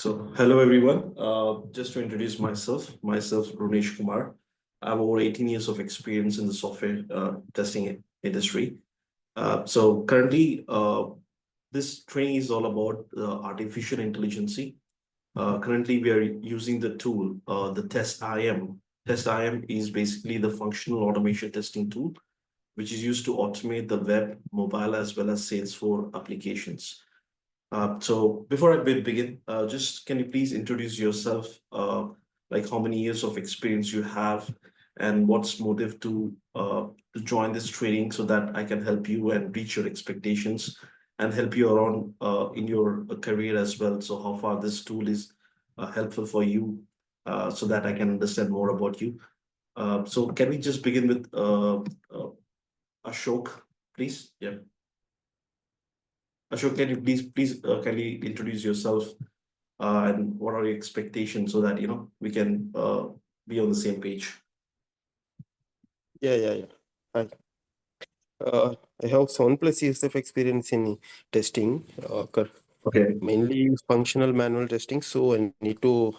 Hello everyone. Just to introduce myself Runesh Kumar. I have over 18 years of experience in the software testing industry. Currently, this training is all about artificial intelligence. Currently, we are using the tool, the TestIM. TestIM is basically the functional automation testing tool, which is used to automate the web, mobile, as well as Salesforce applications. So before I begin, just can you please introduce yourself, like how many years of experience you have, and what's motive to join this training so that I can help you and reach your expectations and help you around in your career as well. So how far this tool is helpful for you, so that I can understand more about you. So can we just begin with Ashok, please? Yeah. Ashok, can you please kindly introduce yourself and what are your expectations so that we can be on the same page? Yeah. Hi. I have 7+ years of experience in testing, Okay. mainly functional manual testing. So I need to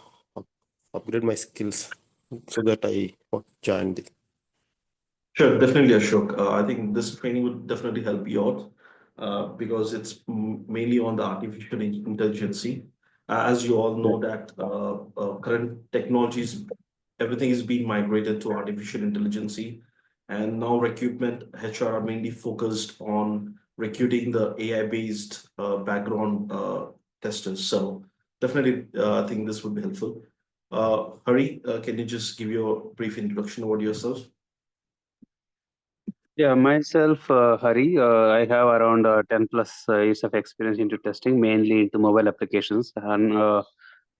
upgrade my skills so that I join this. Sure, definitely, Ashok. I think this training would definitely help you out because it's mainly on the artificial intelligence. As you all know that current technologies, everything is being migrated to artificial intelligence, and now recruitment HR are mainly focused on recruiting the AI-based background testers. So definitely, I think this would be helpful. Hari, can you just give your brief introduction about yourself? Yeah, myself, Hari, I have around 10+ years of experience into testing, mainly into mobile applications and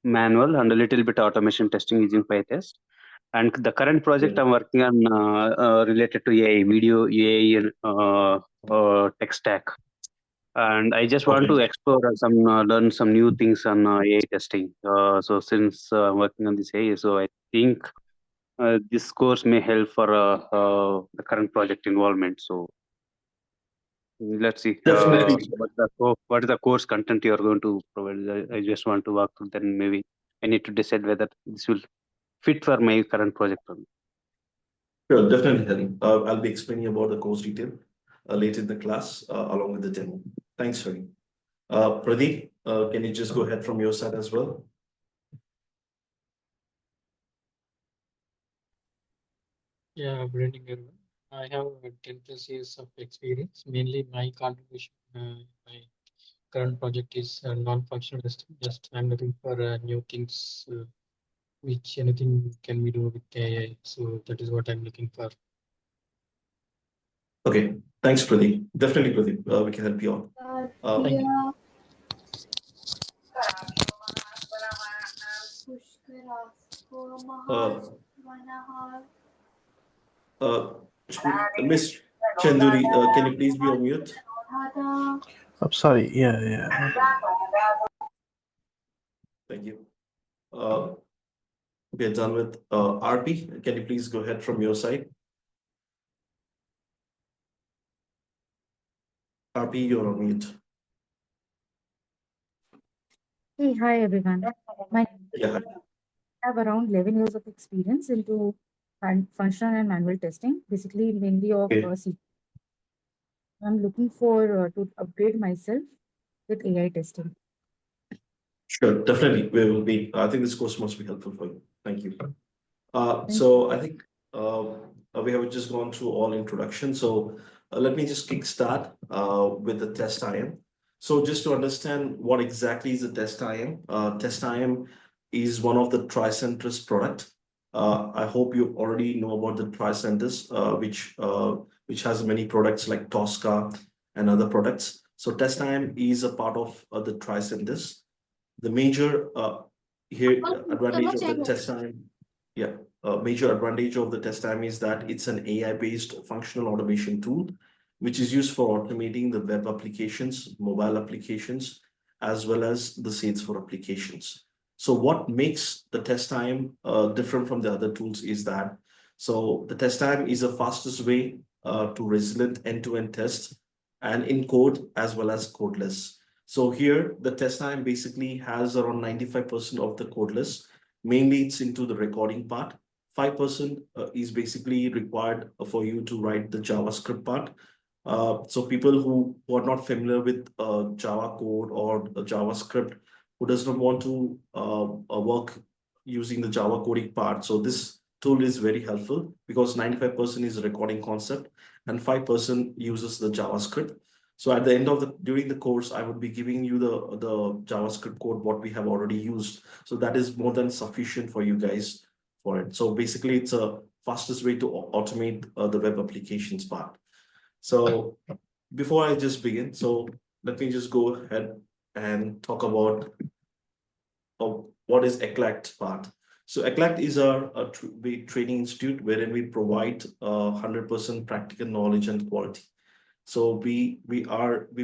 manual and a little bit automation testing using PyTest. And the current project Yeah. I'm working on related to AI, video, AI, tech stack. And I just want Okay. to explore learn some new things on AI testing. So since I'm working on this AI, so I think this course may help for the current project involvement. So let's see Definitely. what is the course content you are going to provide. I just want to walk through. Then maybe I need to decide whether this will fit for my current project or not. Sure, definitely, Hari. I'll be explaining about the course detail later in the class along with the demo. Thanks, Hari. Pradeep, can you just go ahead from your side as well? Yeah, good evening, everyone. I have 10+ years of experience. Mainly, my contribution, my current project is non-functional testing. Just I'm looking for new things, which anything can we do with AI. So that is what I'm looking for. Okay, thanks, Pradeep. Definitely, Pradeep, we can help you out. Thank you. Miss Chanduri, can you please be on mute? I'm sorry. Yeah. Thank you. We are done with RP. Can you please go ahead from your side? RP, you're on mute. Hey, hi everyone. Yeah. I have around 11 years of experience into functional and manual testing, basically mainly of Okay. C. I'm looking for to upgrade myself with AI testing. Sure, definitely. We will be. I think this course must be helpful for you. Thank you. So I think we have just gone through all introductions. So let me just kickstart with the TestIM. So just to understand what exactly is the TestIM, TestIM is one of the Tricentis product. I hope you already know about the Tricentis, which has many products like Tosca and other products. So TestIM is a part of the Tricentis. The major advantage of the TestIM, major advantage of the TestIM is that it's an AI-based functional automation tool, which is used for automating the web applications, mobile applications, as well as the Salesforce applications. So what makes the TestIM different from the other tools is that, so the TestIM is the fastest way to resilient end-to-end test and in code as well as codeless. So here, the test time basically has around 95% of the code list. Mainly, it's into the recording part. 5% is basically required for you to write the JavaScript part. So people who are not familiar with Java code or JavaScript, who does not want to work using the Java coding part. So this tool is very helpful because 95% is a recording concept and 5% uses the JavaScript. So at the end of during the course, I would be giving you the JavaScript code, what we have already used. So that is more than sufficient for you guys for it. So basically it's a fastest way to automate the web applications part. So before I just begin, so let me just go ahead and talk about what is ECLAT part. So ECLAT is our training institute wherein we provide 100% practical knowledge and quality. So we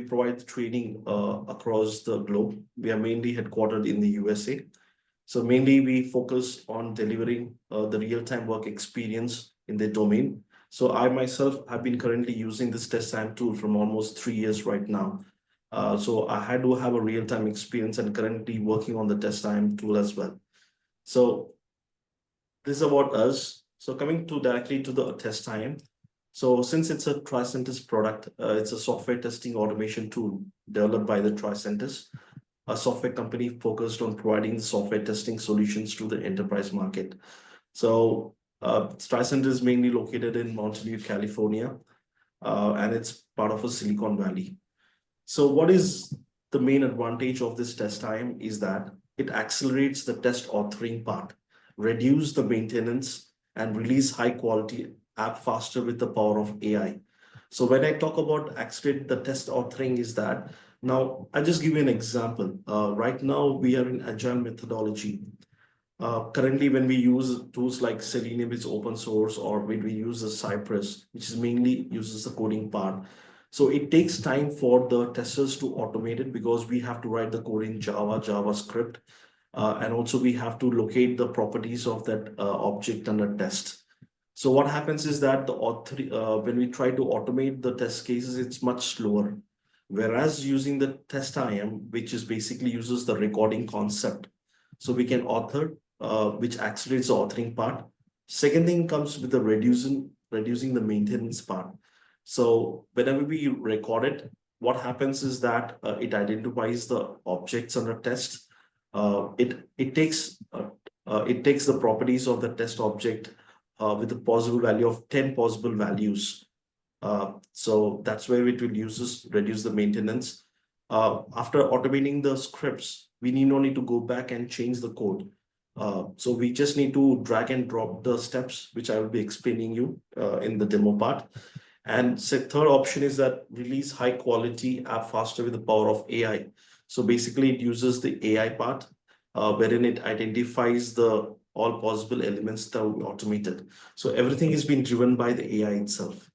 provide training across the globe. We are mainly headquartered in the USA. So mainly we focus on delivering the real-time work experience in the domain. So I myself have been currently using this Testim tool from almost 3 years right now. So I had to have a real-time experience and currently working on the Testim tool as well. So this is about us. So coming to directly to the Testim. So since it's a Tricentis product, it's a software testing automation tool developed by the Tricentis, a software company focused on providing software testing solutions to the enterprise market. So Tricentis is mainly located in Mountain View, California, and it's part of a Silicon Valley. So what is the main advantage of this Testim is that it accelerates the test authoring part, reduce the maintenance, and release high quality app faster with the power of AI. So when I talk about accelerate the test authoring is that, now I'll just give you an example. Right now we are in agile methodology. Currently, when we use tools like Selenium, which is open source, or when we use the Cypress, which is mainly uses the coding part. So it takes time for the testers to automate it because we have to write the code in Java, JavaScript, and also we have to locate the properties of that object under test. So what happens is that when we try to automate the test cases, it's much slower. Whereas using the Testim, which is basically uses the recording concept, so we can author, which accelerates the authoring part. Second thing comes with the reducing the maintenance part. So whenever we record it, what happens is that it identifies the objects under test. It takes the properties of the test object with a possible value of 10 possible values. So that's where it will reduce the maintenance. After automating the scripts, we need only to go back and change the code. So we just need to drag and drop the steps, which I will be explaining you in the demo part. And third option is that release high quality app faster with the power of AI. So basically it uses the AI part, wherein it identifies the all possible elements that will be automated. So everything is being driven by the AI itself.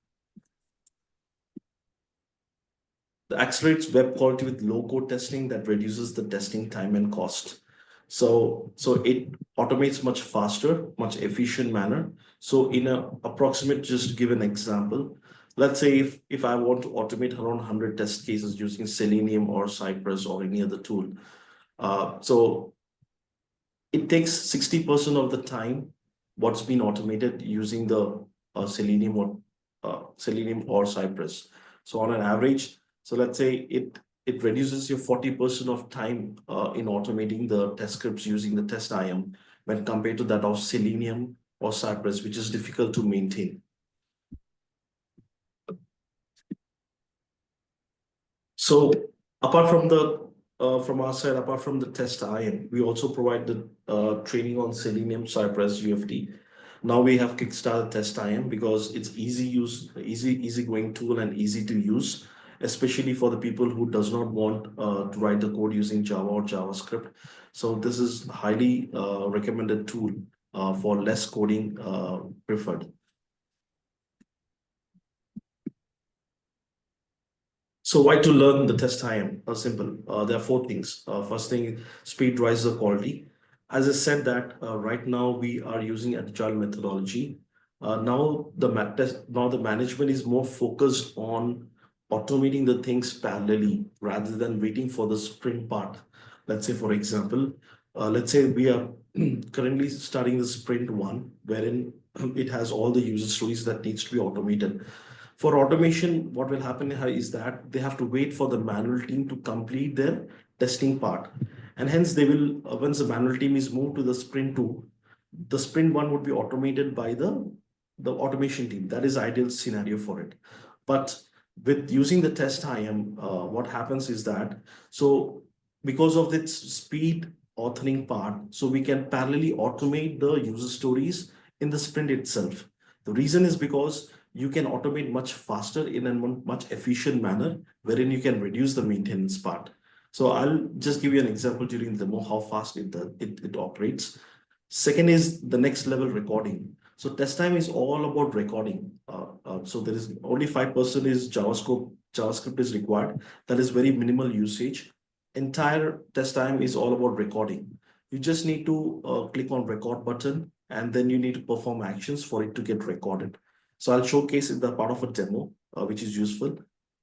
The accelerates web quality with low-code testing that reduces the testing time and cost. So it automates much faster, much efficient manner. So in a approximate, just to give an example, let's say if I want to automate around 100 test cases using Selenium or Cypress or any other tool, so it takes 60% of the time what's been automated using the Selenium or Cypress. So on an average, so let's say it reduces your 40% of time in automating the test scripts using the Testim when compared to that of Selenium or Cypress, which is difficult to maintain. So apart from from our side, apart from the Testim, we also provide the training on Selenium, Cypress, UFT. Now we have kickstarted Testim because it's easy going tool and easy to use, especially for the people who does not want to write the code using Java or JavaScript. So this is highly recommended tool for less coding preferred. So why to learn the Testim? Simple. There are 4 things. First thing, speed drives the quality. As I said that right now we are using agile methodology. Now the management is more focused on automating the things parallelly rather than waiting for the sprint part. Let's say, for example, let's say we are currently starting the sprint 1, wherein it has all the user stories that needs to be automated. For automation, what will happen here is that they have to wait for the manual team to complete their testing part. And hence they will, once the manual team is moved to the sprint 2, the sprint 1 would be automated by the automation team. That is ideal scenario for it. But with using the test IAM, what happens is that, so because of its speed authoring part, so we can parallelly automate the user stories in the sprint itself. The reason is because you can automate much faster in a much efficient manner, wherein you can reduce the maintenance part. So I'll just give you an example during the demo how fast it operates. Second is the next level recording. So test time is all about recording. So there is only 5% is JavaScript is required. That is very minimal usage. Entire test time is all about recording. You just need to click on record button, and then you need to perform actions for it to get recorded. So I'll showcase it the part of a demo, which is useful.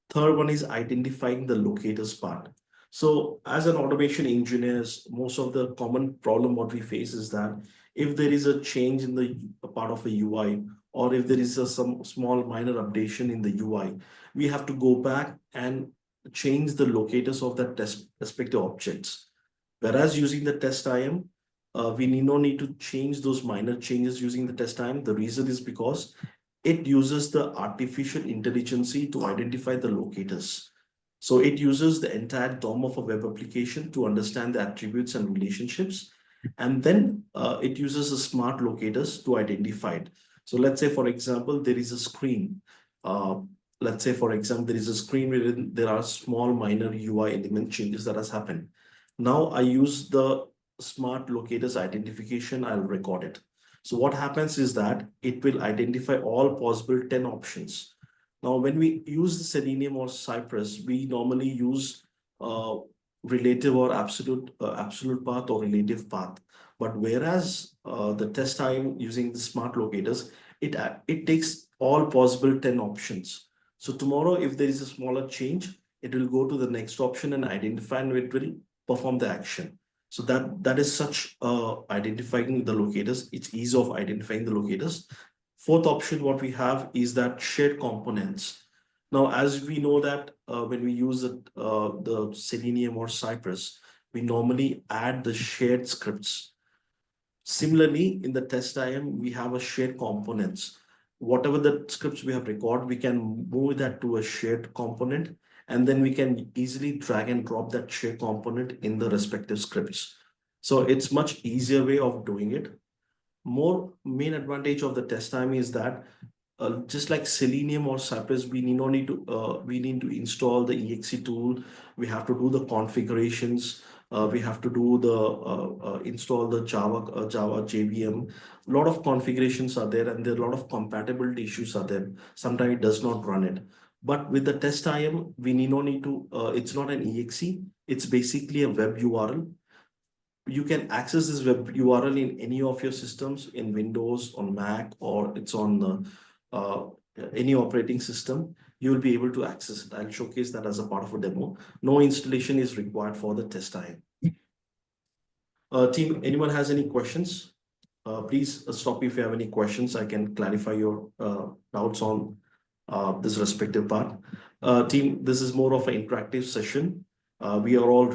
Third one is identifying the locators part. So as an automation engineers, most of the common problem what we face is that if there is a change in the part of a UI, or if there is some small minor updation in the UI, we have to go back and change the locators of that test respective objects. Whereas using the test IAM, we no need to change those minor changes using the test IAM. The reason is because it uses the artificial intelligence to identify the locators. So it uses the entire DOM of a web application to understand the attributes and relationships. And then it uses the smart locators to identify it. So let's say, for example, there is a screen. Let's say, for example, there is a screen where there are small minor UI element changes that has happened. Now I use the smart locators identification, I'll record it. So what happens is that it will identify all possible 10 options. Now, when we use the Selenium or Cypress, we normally use relative or absolute path or relative path. But whereas the test time using the smart locators, it takes all possible 10 options. So tomorrow, if there is a smaller change, it will go to the next option and identify, and it will perform the action. So that is such identifying the locators. It's ease of identifying the locators. Fourth option, what we have is that shared components. Now, as we know that when we use the Selenium or Cypress, we normally add the shared scripts. Similarly, in the test IAM, we have a shared components. Whatever the scripts we have recorded, we can move that to a shared component, and then we can easily drag and drop that shared component in the respective scripts. So it's much easier way of doing it. More main advantage of the test time is that just like Selenium or Cypress, we need to install the exe tool. We have to do the configurations. We have to do the install the Java JVM. A lot of configurations are there, and there are a lot of compatibility issues are there. Sometimes it does not run it. But with the test IAM, we need to. It's not an exe. It's basically a web URL. You can access this web URL in any of your systems, in Windows, on Mac, or it's on any operating system. You will be able to access it. I'll showcase that as a part of a demo. No installation is required for the test IAM. Team, anyone has any questions? Please stop me if you have any questions. I can clarify your doubts on this respective part. Team, this is more of an interactive session. We all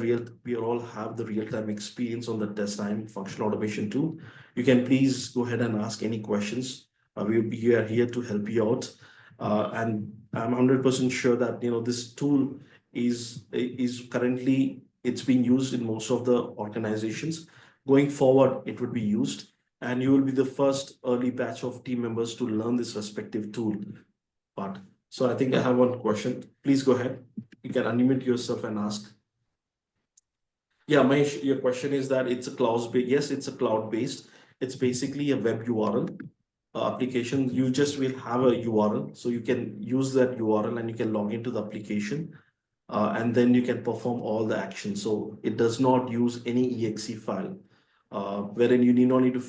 have the real-time experience on the test IAM functional automation tool. You can please go ahead and ask any questions. We are here to help you out. And I'm 100% sure that this tool is currently it's being used in most of the organizations. Going forward, it would be used, and you will be the first early batch of team members to learn this respective tool part. So I think I have one question. Please go ahead. You can unmute yourself and ask. Yeah, Mahesh, your question is that it's a cloud-based. Yes, it's a cloud-based. It's basically a web URL application. You just will have a URL, so you can use that URL and you can log into the application, and then you can perform all the actions. So it does not use any exe file, wherein you need not need to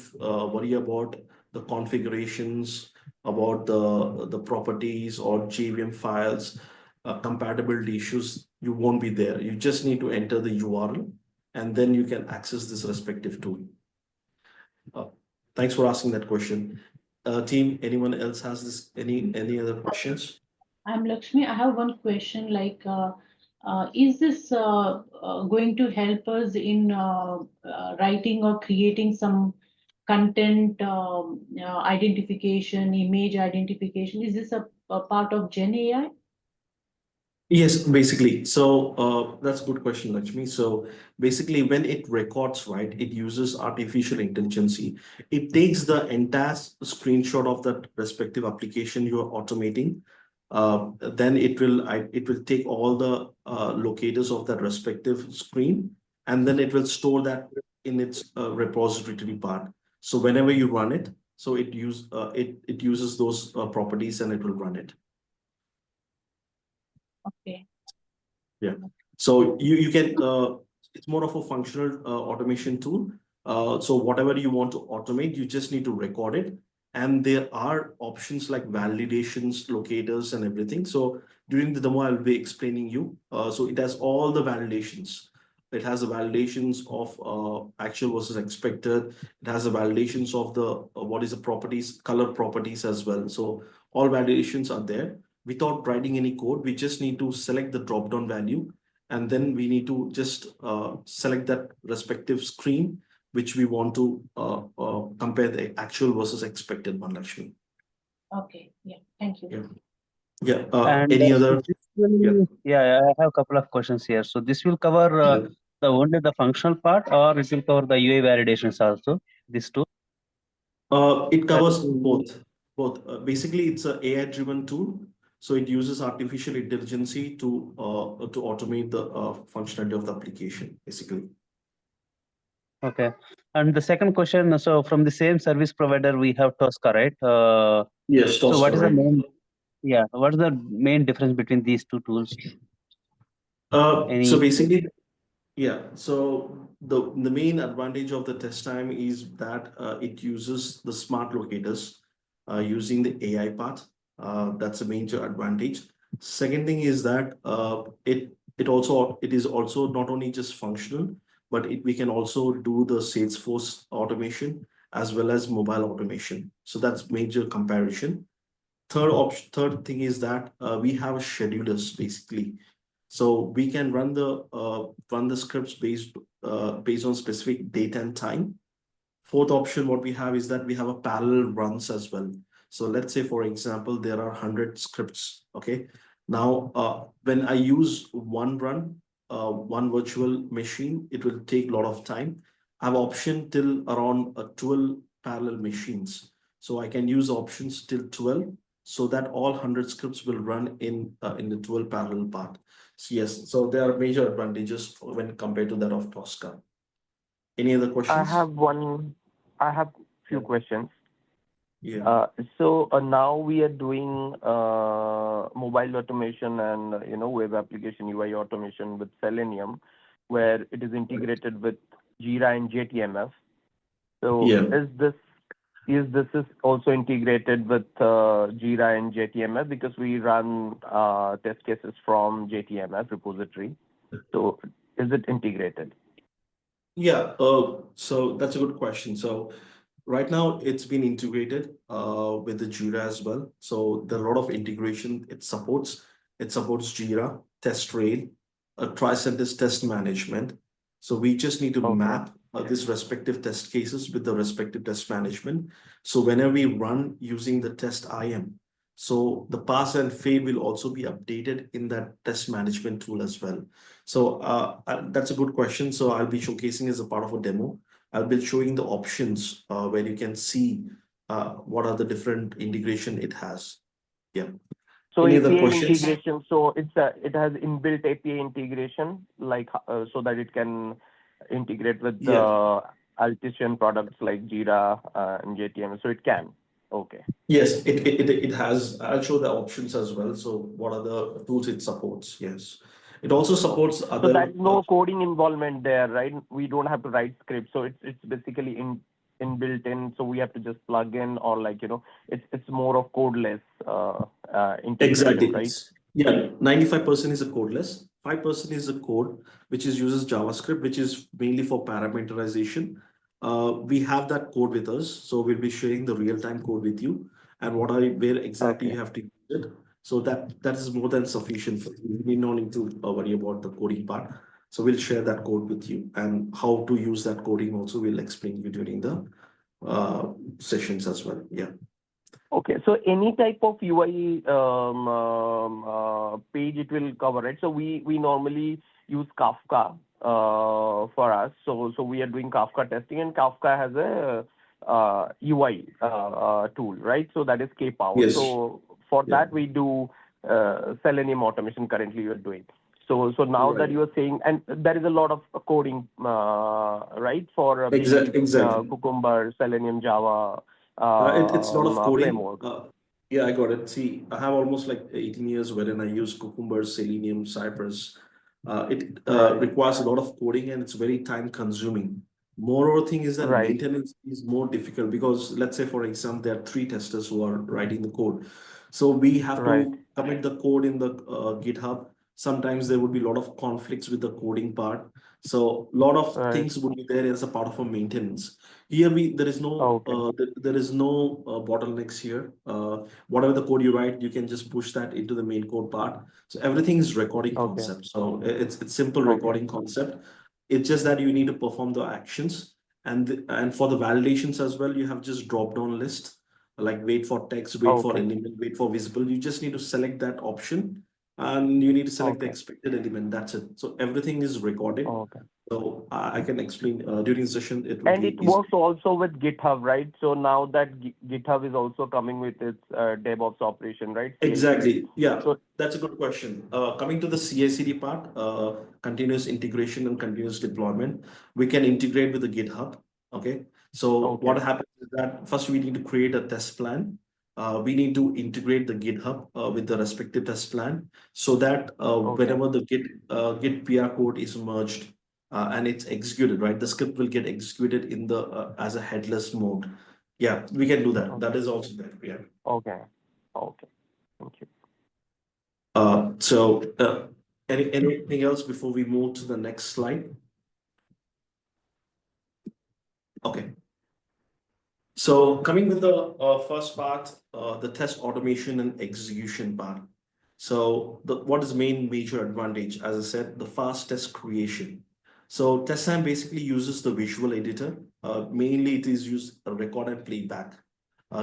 worry about the configurations, about the properties or JVM files. compatibility issues, you won't be there. You just need to enter the URL and then you can access this respective tool. Thanks for asking that question. Team, anyone else has this? Any other questions? I'm Lakshmi. I have one question. Is this going to help us in writing or creating some content identification, image identification? Is this a part of Gen AI? Yes, basically. So that's a good question, Lakshmi. So basically, when it records, right, it uses artificial intelligence. It takes the entire screenshot of that respective application you are automating. Then it will take all the locators of that respective screen, and then it will store that in its repository part. So whenever you run it, so it uses those properties and it will run it. Okay. Yeah. So you can it's more of a functional automation tool. So whatever you want to automate, you just need to record it. And there are options like validations, locators, and everything. So during the demo, I'll be explaining you. So it has all the validations. It has the validations of actual versus expected. It has the validations of the what is the properties, color properties as well. So all validations are there. Without writing any code, we just need to select the drop-down value, and then we need to just select that respective screen, which we want to compare the actual versus expected one, Lakshmi. Okay. Yeah. Thank you. Yeah. Yeah. And Any other? this will, yeah, I have a couple of questions here. So this will cover only the functional part, or it will cover the UI validations also, these two? It covers both. Basically, it's an AI-driven tool, so it uses artificial intelligence to automate the functionality of the application, basically. Okay. And the second question, so from the same service provider, we have Tosca, right? Yes, So what is the right. main, yeah, what is the main difference between these two tools? So basically, yeah. So the main advantage of the test time is that it uses the smart locators using the AI part. That's a major advantage. Second thing is that it is also not only just functional, but we can also do the Salesforce automation as well as mobile automation. So that's major comparison. Third thing is that we have schedulers basically. So we can run the scripts based on specific date and time. Fourth option, what we have is that we have a parallel runs as well. So let's say, for example, there are 100 scripts. Okay. Now, when I use one run, one virtual machine, it will take a lot of time. I have option till around 12 parallel machines. So I can use options till 12 so that all 100 scripts will run in the 12 parallel part. So yes, so there are major advantages when compared to that of Tosca. Any other questions? I have few Yeah. questions. Yeah. So now we are doing mobile automation and web application UI automation with Selenium, where it is integrated with Jira and JTMF. So Yeah. is this also integrated with Jira and JTMF, because we run test cases from JTMF repository. So is it integrated? Yeah, so that's a good question. So right now it's been integrated with the Jira as well. So there are a lot of integration it supports. It supports Jira, TestRail, Tricentis test management. So we just need to map these respective test cases with the respective test management. So whenever we run using the test IM, so the pass and fail will also be updated in that test management tool as well. So that's a good question. So I'll be showcasing as a part of a demo. I'll be showing the options where you can see what are the different integration it has. Yeah. So Any other API questions? integration. So it has inbuilt API integration, like so that it can integrate with the Altition products like Jira and JTM. So it can. Okay. Yes, it has. I'll show the options as well. So what are the tools it supports? Yes. It also supports other. So there's no coding involvement there, right? We don't have to write scripts. So it's basically inbuilt in. So we have to just plug in, or it's more of codeless integration, exactly. right? Yeah, 95% is a codeless. 5% is a code which is uses JavaScript, which is mainly for parameterization. We have that code with us, so we'll be sharing the real-time code with you and where exactly Okay. you have to use it. So that is more than sufficient for you. We no need to worry about the coding part. So we'll share that code with you, and how to use that coding also we'll explain you during the sessions as well. Yeah. Okay, so any type of UI page it will cover, right? So we normally use Kafka for us. So we are doing Kafka testing, and Kafka has a UI tool, right? So that is K-Power. Yes. So for Yeah. that we do Selenium automation currently you are doing. So now that Right. you are saying, and there is a lot of coding, right, for Exactly. Cucumber, Selenium, Java. It's a lot of coding. Framework. Yeah, I got it. See, I have almost like 18 years wherein I use Cucumber, Selenium, Cypress. It Right. requires a lot of coding and it's very time consuming. Moreover thing is that Right. maintenance is more difficult because let's say, for example, there are 3 testers who are writing the code. So we have Right. to commit the code in the GitHub. Sometimes there would be a lot of conflicts with the coding part. So a lot of Right. things would be there as a part of a maintenance. Here there is no Okay. there is no bottlenecks here. Whatever the code you write, you can just push that into the main code part. So everything is recording Okay. concept. So it's simple Okay. recording concept. It's just that you need to perform the actions, and for the validations as well, you have just drop down list like wait for text, wait for Okay. element, wait for visible. You just need to select that option, and you need to select the Okay. expected element. That's it. So everything is recorded. Okay. So I can explain during the session. It will And be it easy. works also with GitHub, right? So now that GitHub is also coming with its DevOps operation, right? CI/CD. Exactly. Yeah, So that's a good question. Coming to the CI/CD part, continuous integration and continuous deployment, we can integrate with the GitHub. Okay. So okay. what happens is that first we need to create a test plan. We need to integrate the GitHub with the respective test plan so that Okay. whenever the Git PR code is merged and it's executed, right, the script will get executed in the as a headless mode. Yeah, we can do that. That Okay. is also there. Yeah. Okay. Okay. Thank you. So anything else before we move to the next slide? Okay. So coming with the first part, the test automation and execution part. So what is main major advantage? As I said, the fast test creation. So Testim basically uses the visual editor. Mainly it is used record and playback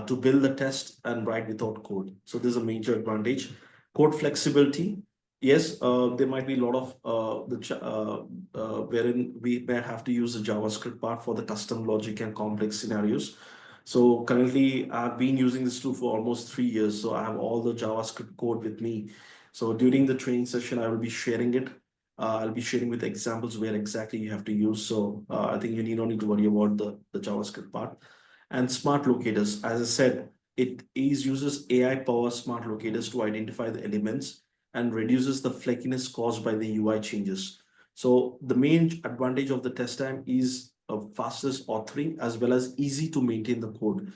to build the test and write without code. So there's a major advantage. Code flexibility. Yes, there might be a lot of wherein we may have to use the JavaScript part for the custom logic and complex scenarios. So currently I've been using this tool for almost 3 years. So I have all the JavaScript code with me. So during the training session, I will be sharing it. I'll be sharing with examples where exactly you have to use. So I think you don't need to worry about the JavaScript part. And smart locators, as I said, it uses AI powered smart locators to identify the elements and reduces the flakiness caused by the UI changes. So the main advantage of the test time is fastest authoring as well as easy to maintain the code.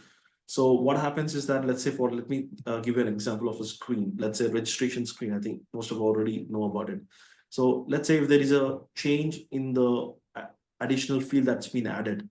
So what happens is that, let's say let me give you an example of a screen. Let's say registration screen. I think most of you already know about it. So let's say if there is a change in the additional field that's been added,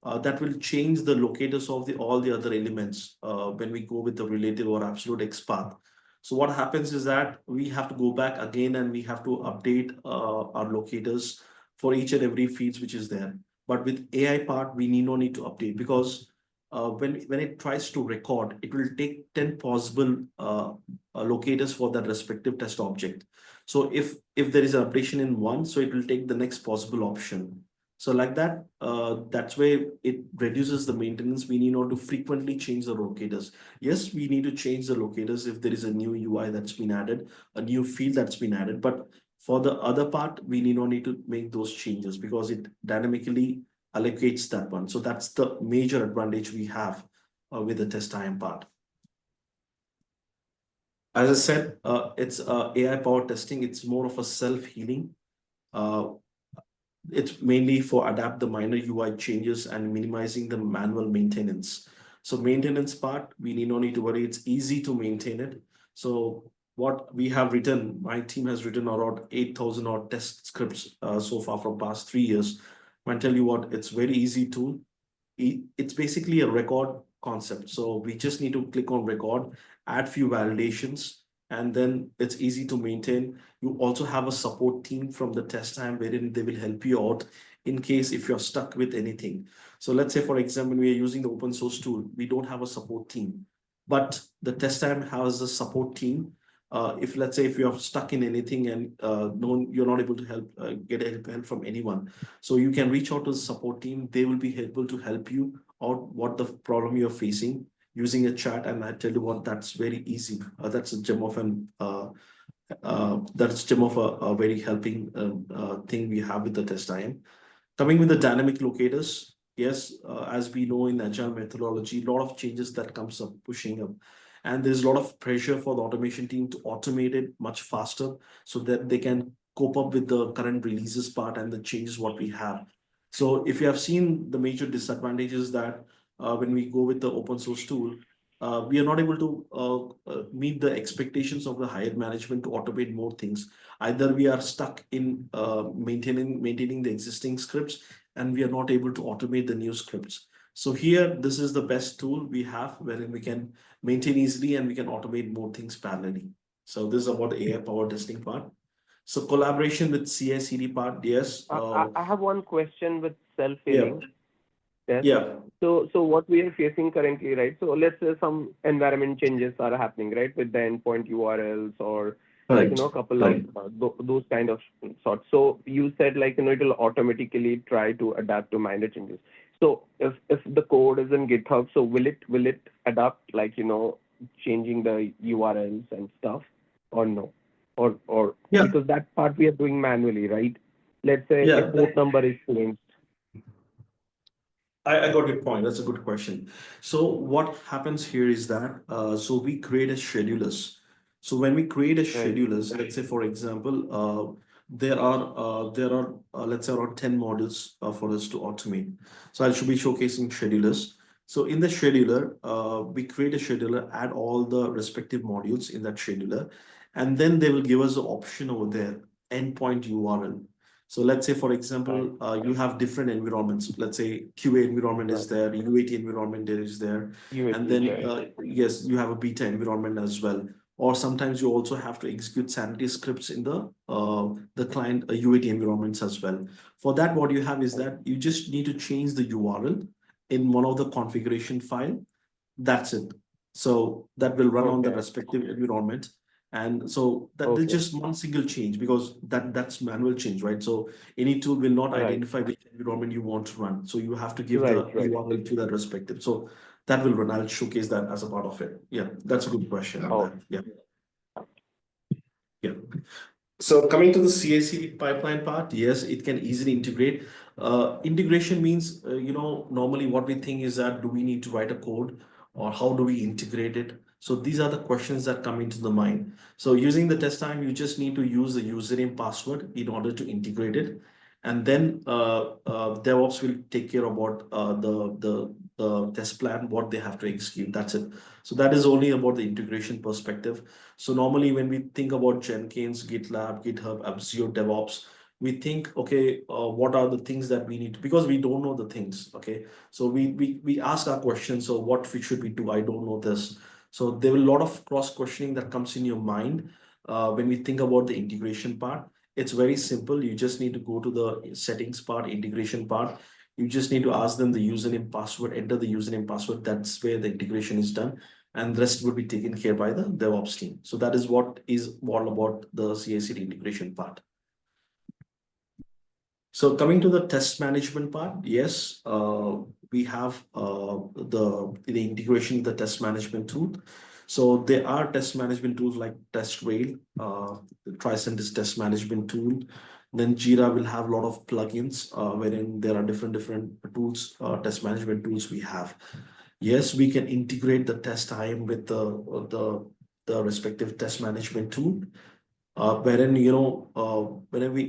that will change the locators of all the other elements when we go with the relative or absolute X path. So what happens is that we have to go back again and we have to update our locators for each and every fields which is there. But with AI part, we need no need to update because when it tries to record, it will take 10 possible locators for that respective test object. So if there is an updation in one, so it will take the next possible option. So like that, that's where it reduces the maintenance. We need not to frequently change the locators. Yes, we need to change the locators if there is a new UI that's been added, a new field that's been added. But for the other part, we need not need to make those changes because it dynamically allocates that one. So that's the major advantage we have with the test time part. As I said, it's AI powered testing. It's more of a self-healing. It's mainly for adapt the minor UI changes and minimizing the manual maintenance. So maintenance part, we need no need to worry. It's easy to maintain it. So what we have written, my team has written around 8,000 odd test scripts so far from past 3 years. I tell you what, it's very easy tool. It's basically a record concept. So we just need to click on record, add few validations, and then it's easy to maintain. You also have a support team from the test time wherein they will help you out in case if you're stuck with anything. So let's say, for example, we are using the open source tool. We don't have a support team, but the test time has a support team. If let's say if you are stuck in anything and you're not able to get help from anyone, so you can reach out to the support team. They will be able to help you out what the problem you're facing using a chat. And I tell you what, that's very easy. That's a gem of a very helping thing we have with the test time. Coming with the dynamic locators, yes, as we know in agile methodology, a lot of changes that comes up, pushing up. And there's a lot of pressure for the automation team to automate it much faster so that they can cope up with the current releases part and the changes what we have. So if you have seen the major disadvantages that when we go with the open source tool, we are not able to meet the expectations of the higher management to automate more things. Either we are stuck in maintaining the existing scripts and we are not able to automate the new scripts. So here, this is the best tool we have wherein we can maintain easily and we can automate more things parallelly. So this is about the AI powered testing part. So collaboration with CI/CD part, yes. I have one question with self-healing. Yes. Yeah. So what we are facing currently, right? So let's say some environment changes are happening, right, with the endpoint URLs or like, you know, a couple of those kind of sorts. So you said like, you know, it'll automatically try to adapt to minor changes. So if the code is in GitHub, so will it adapt, like, you know, changing the URLs and stuff, or no? Or Yeah. Because that part we are doing manually, right? Let's say Yeah. if port number is changed. I got your point. That's a good question. So what happens here is that so we create a schedulers. So when we create a Right. schedulers, let's say for example, there are let's say around 10 models for us to automate. So I should be showcasing schedulers. So in the scheduler, we create a scheduler, add all the respective modules in that scheduler, and then they will give us the option over there, endpoint URL. So let's say, for example, you have different environments. Let's say QA environment is there, UAT environment is there, and then yes, you have a beta environment as well. Or sometimes you also have to execute sanity scripts in the client UAT environments as well. For that, what you have is that you just need to change the URL in one of the configuration file. That's it. So that will run on the respective environment. And so that there's just one single change because that's manual change, right? So any tool will not identify which environment you want to run. So you have to give the URL to that respective. So that will run. I'll showcase that as a part of it. Yeah, that's a good question on that. Yeah. Yeah. So coming to the CI/CD pipeline part, yes, it can easily integrate. Integration means, normally what we think is that do we need to write a code or how do we integrate it? So these are the questions that come into the mind. So using the test time, you just need to use the username password in order to integrate it. And then DevOps will take care about the test plan, what they have to execute. That's it. So that is only about the integration perspective. So normally when we think about Jenkins, GitLab, GitHub, Azure, DevOps, we think, okay, what are the things that we need to, because we don't know the things, okay? So we ask our questions, so what should we do? I don't know this. So there will a lot of cross questioning that comes in your mind when we think about the integration part. It's very simple. You just need to go to the settings part, integration part. You just need to ask them the username, password, enter the username, password. That's where the integration is done. And the rest will be taken care by the DevOps team. So that is what is all about the CI/CD integration part. So coming to the test management part, yes, we have the integration with the test management tool. So there are test management tools like TestRail, Tricent is test management tool. Then Jira will have a lot of plugins wherein there are different tools, test management tools we have. Yes, we can integrate the test time with the respective test management tool. Wherein,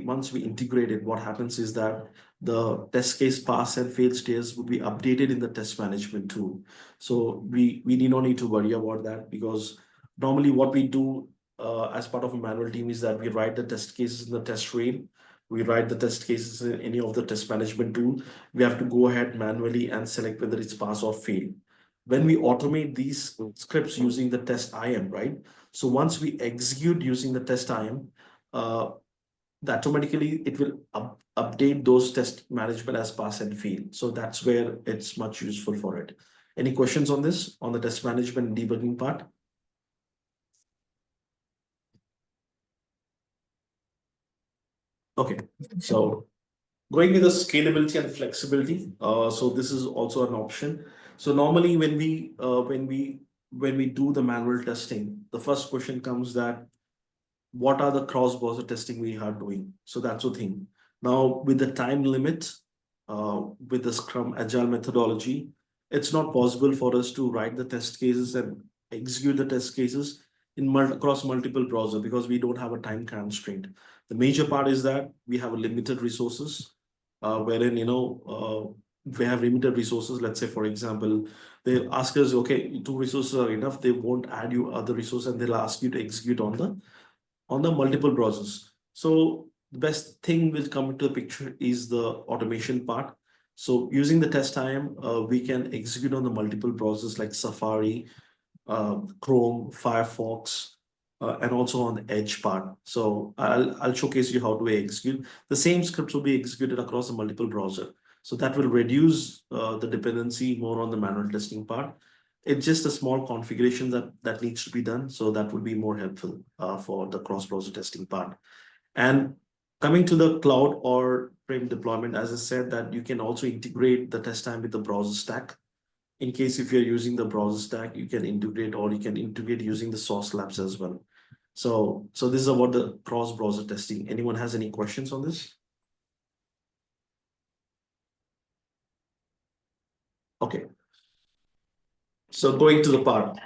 once we integrate it, what happens is that the test case pass and fail states will be updated in the test management tool. So we do not need to worry about that because normally what we do as part of a manual team is that we write the test cases in the test trail. We write the test cases in any of the test management tool. We have to go ahead manually and select whether it's pass or fail. When we automate these scripts using the test IM, right? So once we execute using the test IM, automatically it will update those test management as pass and fail. So that's where it's much useful for it. Any questions on this, on the test management and debugging part? Okay, so going with the scalability and flexibility. So this is also an option. So normally when we do the manual testing, the first question comes that what are the cross-browser testing we are doing? So that's the thing. Now with the time limit, with the Scrum Agile methodology, it's not possible for us to write the test cases and execute the test cases across multiple browsers because we don't have a time constraint. The major part is that we have a limited resources, wherein we have limited resources. Let's say, for example, they'll ask us, okay, 2 resources are enough. They won't add you other resources, and they'll ask you to execute on the multiple browsers. So the best thing will come into the picture is the automation part. So using the test time, we can execute on the multiple browsers like Safari, Chrome, Firefox, and also on the Edge part. So I'll showcase you how to execute. The same scripts will be executed across the multiple browser. So that will reduce the dependency more on the manual testing part. It's just a small configuration that needs to be done. So that would be more helpful for the cross-browser testing part. And coming to the cloud or prem deployment, as I said, that you can also integrate the test time with the browser stack. In case if you're using the browser stack, you can integrate, or you can integrate using the source labs as well. So this is about the cross-browser testing. Anyone has any questions on this? Okay. So going to the part.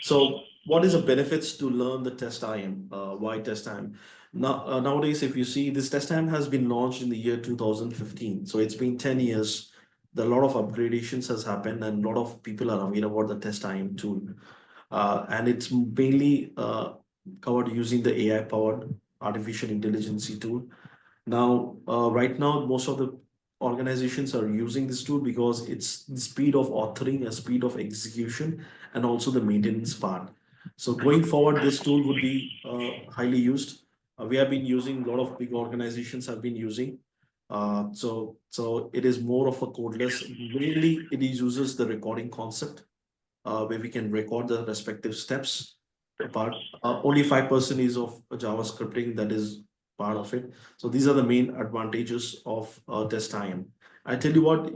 So what is the benefits to learn the test IM? Why test IM? Now, nowadays, if you see, this test IM has been launched in the year 2015. So it's been 10 years. A lot of upgradations has happened, and a lot of people are aware about the test IM tool. And it's mainly covered using the AI-powered artificial intelligence tool. Now, right now, most of the organizations are using this tool because it's the speed of authoring, a speed of execution, and also the maintenance part. So going forward, this tool would be highly used. We have been using, a lot of big organizations have been using. So it is more of a codeless. Mainly, it uses the recording concept, where we can record the respective steps apart. Only 5% is of JavaScripting that is part of it. So these are the main advantages of test time. I tell you what,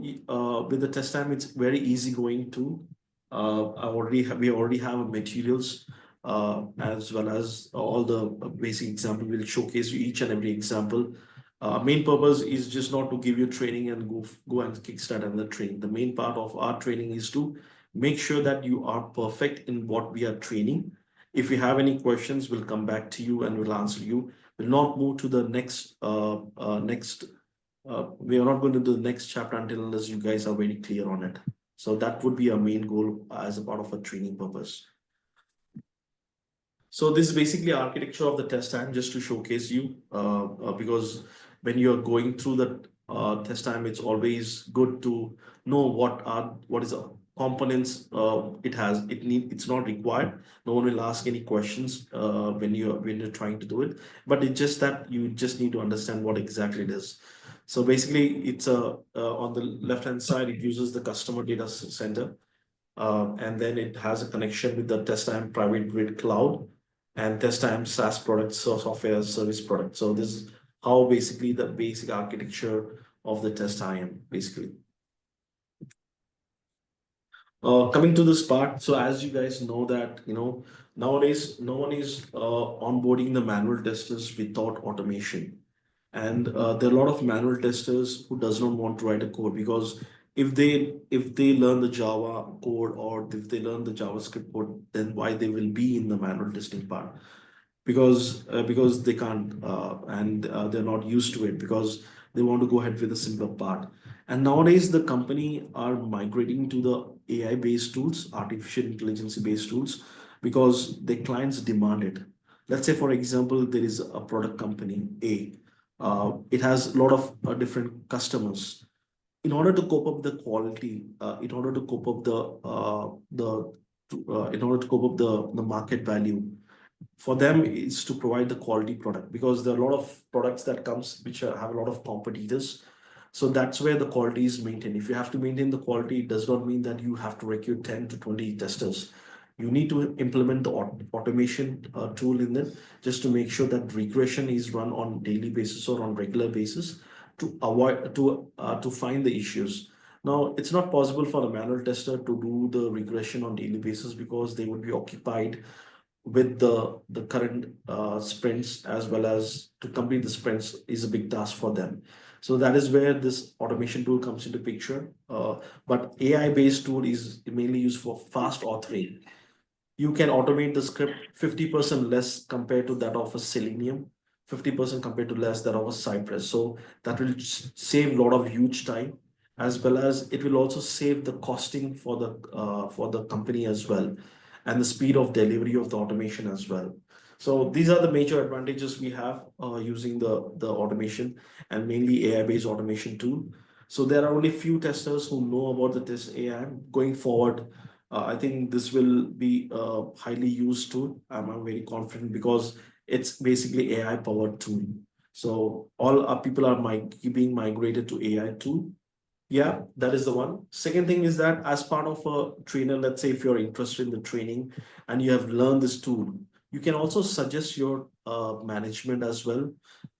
with the test time, it's very easy going to. We already have materials, as well as all the basic example. We'll showcase you each and every example. Main purpose is just not to give you training and go and kickstart another training. The main part of our training is to make sure that you are perfect in what we are training. If you have any questions, we'll come back to you and we'll answer you. We'll not move to the next, we are not going to do the next chapter until unless you guys are very clear on it. So that would be our main goal as a part of a training purpose. So this is basically architecture of the test time, just to showcase you, because when you're going through the test time, it's always good to know what is the components it has. It's not required. No one will ask any questions when you're trying to do it, but it's just that you just need to understand what exactly it is. So basically, it's on the left-hand side, it uses the customer data center, and then it has a connection with the test time private grid cloud and test time SaaS products, so software as service product. So this is how basically the basic architecture of the test IM basically. Coming to this part, so as you guys know that, nowadays no one is onboarding the manual testers without automation. And there are a lot of manual testers who does not want to write a code, because if they learn the Java code, or if they learn the JavaScript code, then why they will be in the manual testing part? Because they can't, and they're not used to it, because they want to go ahead with a simpler part. And nowadays the company are migrating to the AI based tools, artificial intelligence based tools, because the clients demand it. let's say, for example, there is a product company A. It has a lot of different customers. In order to cope up the quality, in order to cope up in order to cope up the market value, for them is to provide the quality product, because there are a lot of products that comes which have a lot of competitors. So that's where the quality is maintained. If you have to maintain the quality, it does not mean that you have to recruit 10 to 20 testers. You need to implement the automation tool in there, just to make sure that regression is run on daily basis or on regular basis, to avoid to find the issues. Now, it's not possible for a manual tester to do the regression on daily basis, because they would be occupied with the current sprints, as well as to complete the sprints is a big task for them. So that is where this automation tool comes into picture. But AI-based tool is mainly used for fast authoring. You can automate the script 50% less compared to that of a Selenium, 50% compared to less that of a Cypress. So that will save a lot of huge time, as well as it will also save the costing for the company as well, and the speed of delivery of the automation as well. So these are the major advantages we have using the automation, and mainly AI-based automation tool. So there are only few testers who know about the test AI. Going forward, I think this will be a highly used tool. I'm very confident, because it's basically AI powered tool. So all our people are being migrated to AI tool. Yeah, that is the one. Second thing is that as part of a trainer, let's say if you're interested in the training and you have learned this tool, you can also suggest your management as well,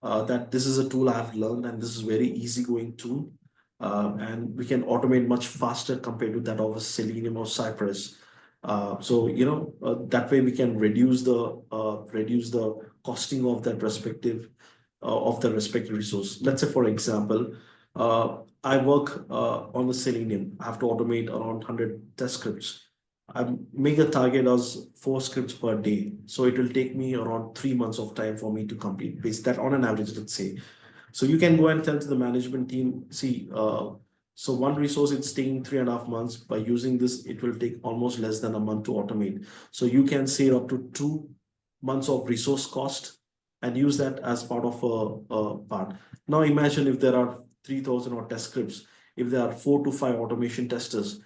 that this is a tool I have learned and this is very easygoing tool. And we can automate much faster compared to that of a Selenium or Cypress. So that way we can reduce the costing of that respective resource. Let's say, for example, I work on the Selenium. I have to automate around 100 test scripts. I make a target as 4 scripts per day. So it will take me around 3 months of time for me to complete. Based that on an average, let's say. So you can go and tell to the management team, see, so one resource it's taking 3.5 months. By using this, it will take almost less than a month to automate. So you can save up to 2 months of resource cost and use that as part of a part. Now imagine if there are 3,000 or test scripts, if there are 4 to 5 automation testers,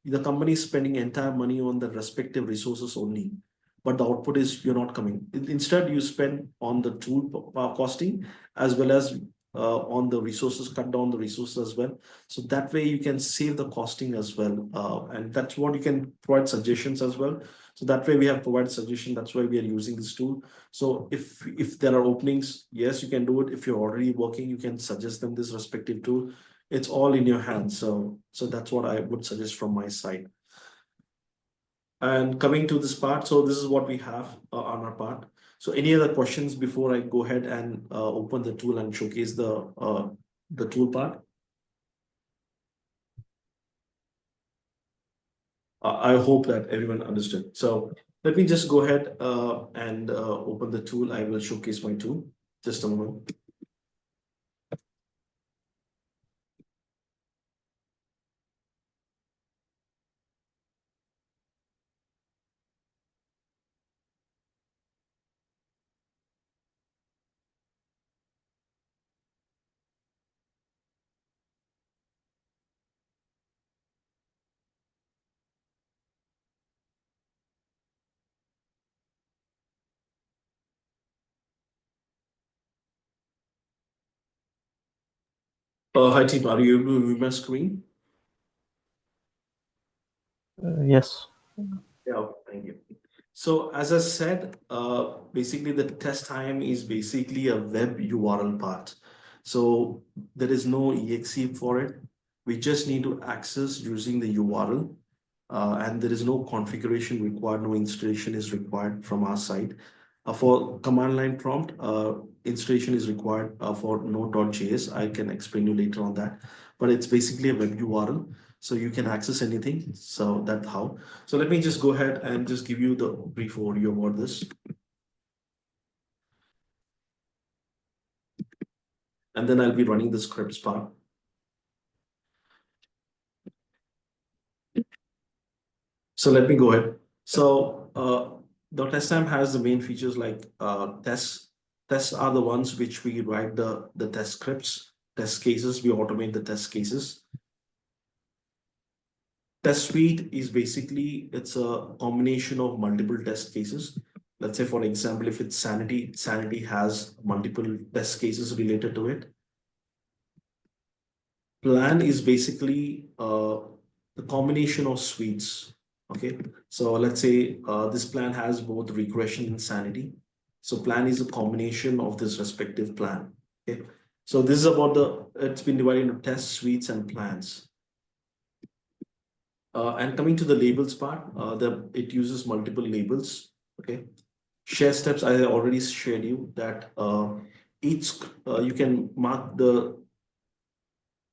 the company is spending entire money on the respective resources only, but the output is you're not coming. Instead, you spend on the tool costing, as well as on the resources, cut down the resources as well. So that way you can save the costing as well. And that's what you can provide suggestions as well. So that way we have provided suggestion. That's why we are using this tool. So if there are openings, yes, you can do it. If you're already working, you can suggest them this respective tool. It's all in your hands. So that's what I would suggest from my side. And coming to this part, so this is what we have on our part. So any other questions before I go ahead and open the tool and showcase the tool part? I hope that everyone understood. So let me just go ahead and open the tool. I will showcase my tool. Just a moment. Hi team, are you able to view my screen? Yes. Yeah, thank you. So as I said, basically the test time is basically a web URL part. So there is no exe for it. We just need to access using the URL, and there is no configuration required, no installation is required from our side. For command line prompt, installation is required for node.js. I can explain you later on that, but it's basically a web URL. So you can access anything. So that's how. So let me just go ahead and just give you the brief overview about this. And then I'll be running the scripts part. So let me go ahead. So the Testim has the main features like tests. Tests are the ones which we write the test scripts, test cases, we automate the test cases. Test suite is basically, it's a combination of multiple test cases. Let's say, for example, if it's sanity, sanity has multiple test cases related to it. Plan is basically the combination of suites. Okay, so let's say this plan has both regression and sanity. So plan is a combination of this respective plan. Okay, so this is about it's been divided into test suites and plans. And coming to the labels part, it uses multiple labels. Okay, share steps, I already shared you that each you can mark the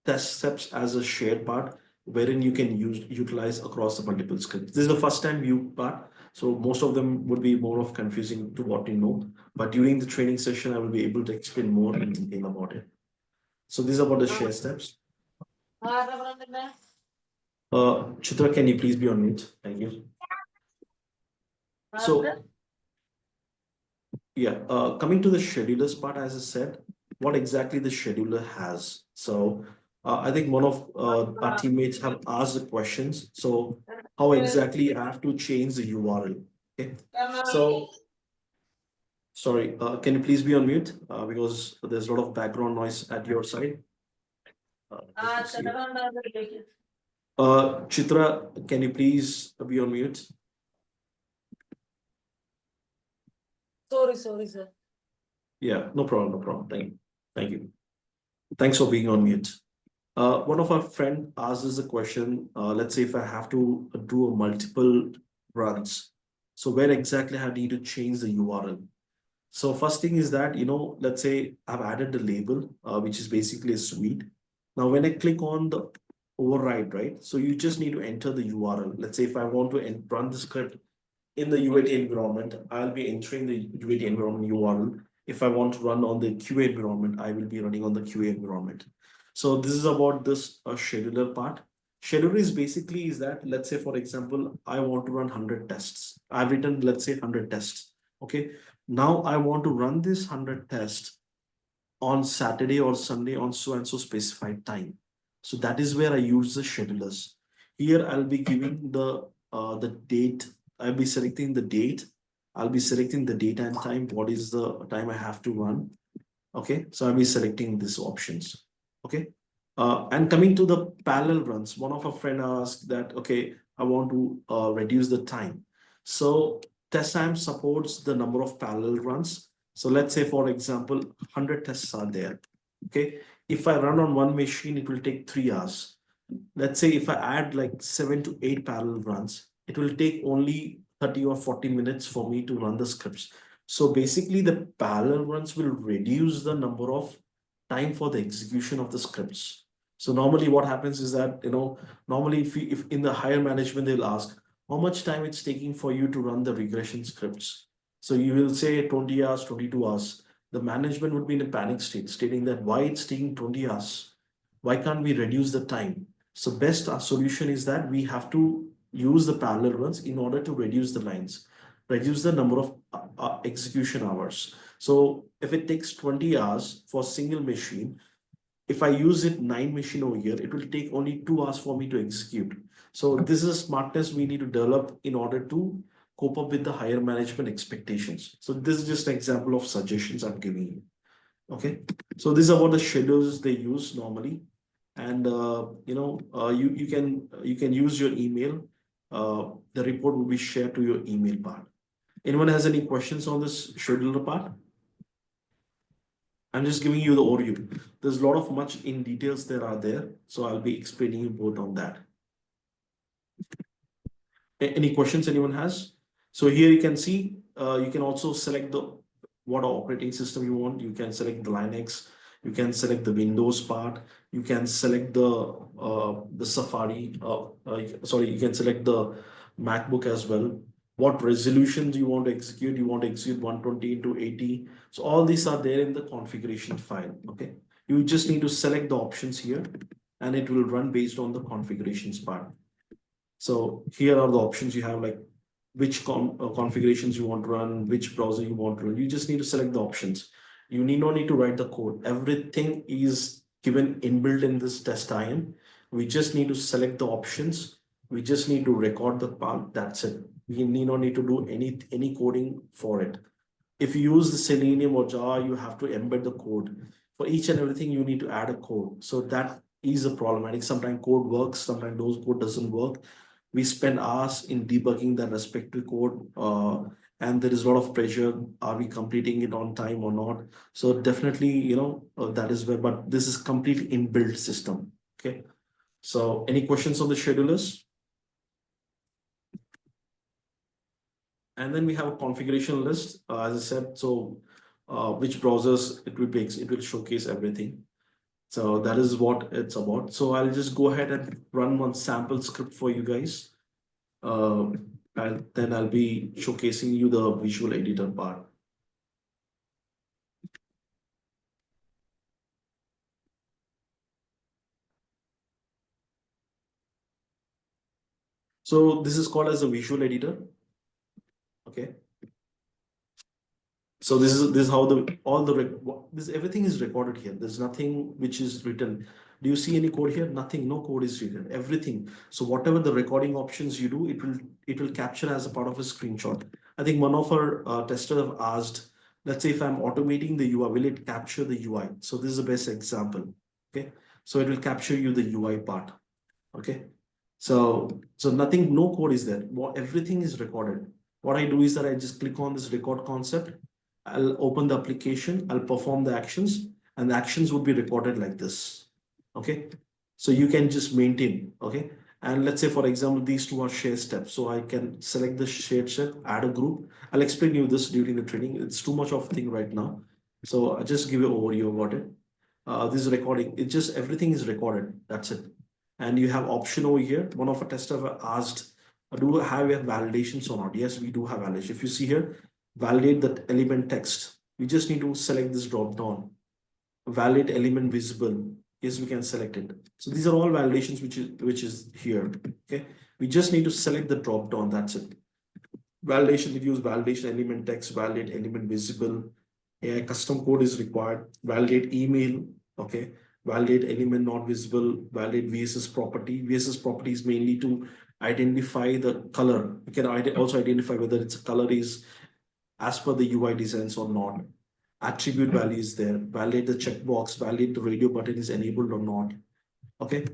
test steps as a shared part wherein you can utilize across the multiple scripts. This is the first time view part, so most of them would be more of confusing to what you know. But during the training session, I will be able to explain more in detail about it. So this is about the share steps. Chitra, can you please be on mute? Thank you. So yeah, coming to the schedulers part, as I said, what exactly the scheduler has. So I think one of our teammates have asked the questions. So how exactly I have to change the URL? Okay. So sorry, can you please be on mute because there's a lot of background noise at your side. Chitra, can you please be on mute? Sorry, sir. Yeah, no problem, no problem. Thank you. Thanks for being on mute. One of our friend asked us a question. Let's say if I have to do a multiple runs, so where exactly I need to change the URL? So first thing is that, let's say I've added the label, which is basically a suite. Now, when I click on the override, right? So you just need to enter the URL. Let's say if I want to run the script in the UAT environment, I'll be entering the UAT environment URL. If I want to run on the QA environment, I will be running on the QA environment. So this is about this scheduler part. Scheduler is basically is that, let's say, for example, I want to run 100 tests. I've written, let's say 100 tests. Okay. Now I want to run this 100 tests on Saturday or Sunday on so and so specified time. So that is where I use the schedulers. Here I'll be giving the date. I'll be selecting the date. I'll be selecting the date and time. What is the time I have to run? Okay, so I'll be selecting these options. Okay, and coming to the parallel runs, one of our friend asked that, okay, I want to reduce the time. So Testim supports the number of parallel runs. So let's say, for example, 100 tests are there. Okay, if I run on one machine, it will take 3 hours. Let's say if I add like 7 to 8 parallel runs, it will take only 30 or 40 minutes for me to run the scripts. So basically the parallel runs will reduce the number of time for the execution of the scripts. So normally what happens is that, normally if in the higher management, they'll ask how much time it's taking for you to run the regression scripts. So you will say 20 hours, 22 hours. The management would be in a panic state, stating that why it's taking 20 hours? Why can't we reduce the time? So best solution is that we have to use the parallel runs in order to reduce the lines, reduce the number of execution hours. So if it takes 20 hours for single machine, if I use it 9 machine over here, it will take only 2 hours for me to execute. So this is a smartness we need to develop in order to cope up with the higher management expectations. So this is just an example of suggestions I'm giving you. Okay, so these are what the schedules they use normally. And you can use your email. The report will be shared to your email part. Anyone has any questions on this scheduler part? I'm just giving you the overview. There's a lot of much in details there are there, so I'll be explaining you both on that. Any questions anyone has? So here you can see, you can also select what operating system you want. You can select the Linux. You can select the Windows part. You can select the Safari. Sorry, you can select the MacBook as well. What resolution do you want to execute? You want to execute 120 into 80. So all these are there in the configuration file. Okay, you just need to select the options here, and it will run based on the configurations part. So here are the options you have, like which configurations you want to run, which browser you want to run. You just need to select the options. You need not need to write the code. Everything is given inbuilt in this test IM. We just need to select the options. We just need to record the path. That's it. We need not need to do any coding for it. If you use the Selenium or Java, you have to embed the code. For each and everything, you need to add a code. So that is a problematic. Sometimes code works, sometimes those code doesn't work. We spend hours in debugging that respective code, and there is a lot of pressure. Are we completing it on time or not? So definitely, that is where, but this is completely inbuilt system. Okay. So any questions on the schedulers? And then we have a configuration list, as I said, so which browsers it will showcase everything. So that is what it's about. So I'll just go ahead and run one sample script for you guys. And then I'll be showcasing you the visual editor part. So this is called as a visual editor. Okay. So this is how this everything is recorded here. There's nothing which is written. Do you see any code here? Nothing, no code is written. Everything. So whatever the recording options you do, it will capture as a part of a screenshot. I think one of our testers have asked, let's say if I'm automating the UI, will it capture the UI? So this is the best example. Okay. So it will capture you the UI part. Okay. So nothing, no code is there. Everything is recorded. What I do is that I just click on this record concept. I'll open the application, I'll perform the actions, and the actions would be recorded like this. Okay. So you can just maintain. Okay. And let's say, for example, these two are share steps. So I can select the shared step, add a group. I'll explain you this during the training. It's too much of a thing right now. So I'll just give you an overview about it. This is recording. It just everything is recorded. That's it. And you have option over here. One of our testers asked, do we have validations or not? Yes, we do have validation. If you see here, validate that element text. We just need to select this drop down. Validate element visible. Yes, we can select it. So these are all validations which is here. Okay. We just need to select the drop down. That's it. Validation, we use validation element text, validate element visible. A custom code is required. Validate email. Okay. Validate element not visible. Validate VSS property. VSS property is mainly to identify the color. You can also identify whether its color is as per the UI designs or not. Attribute value is there. Validate the checkbox. Validate the radio button is enabled or not. Okay.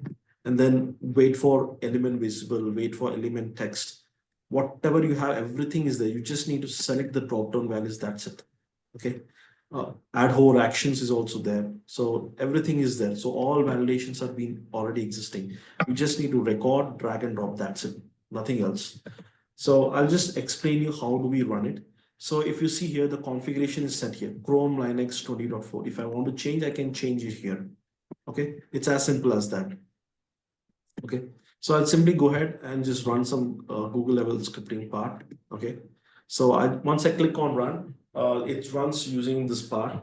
And then wait for element visible. Wait for element text. Whatever you have, everything is there. You just need to select the drop-down values. That's it. Okay. Add hover actions is also there. So everything is there. So all validations have been already existing. You just need to record, drag and drop. That's it. Nothing else. So I'll just explain you how do we run it. So if you see here, the configuration is set here, Chrome Linux 20.4. If I want to change, I can change it here. Okay. It's as simple as that. Okay. So I'll simply go ahead and just run some Google level scripting part. Okay. So once I click on run, it runs using this part.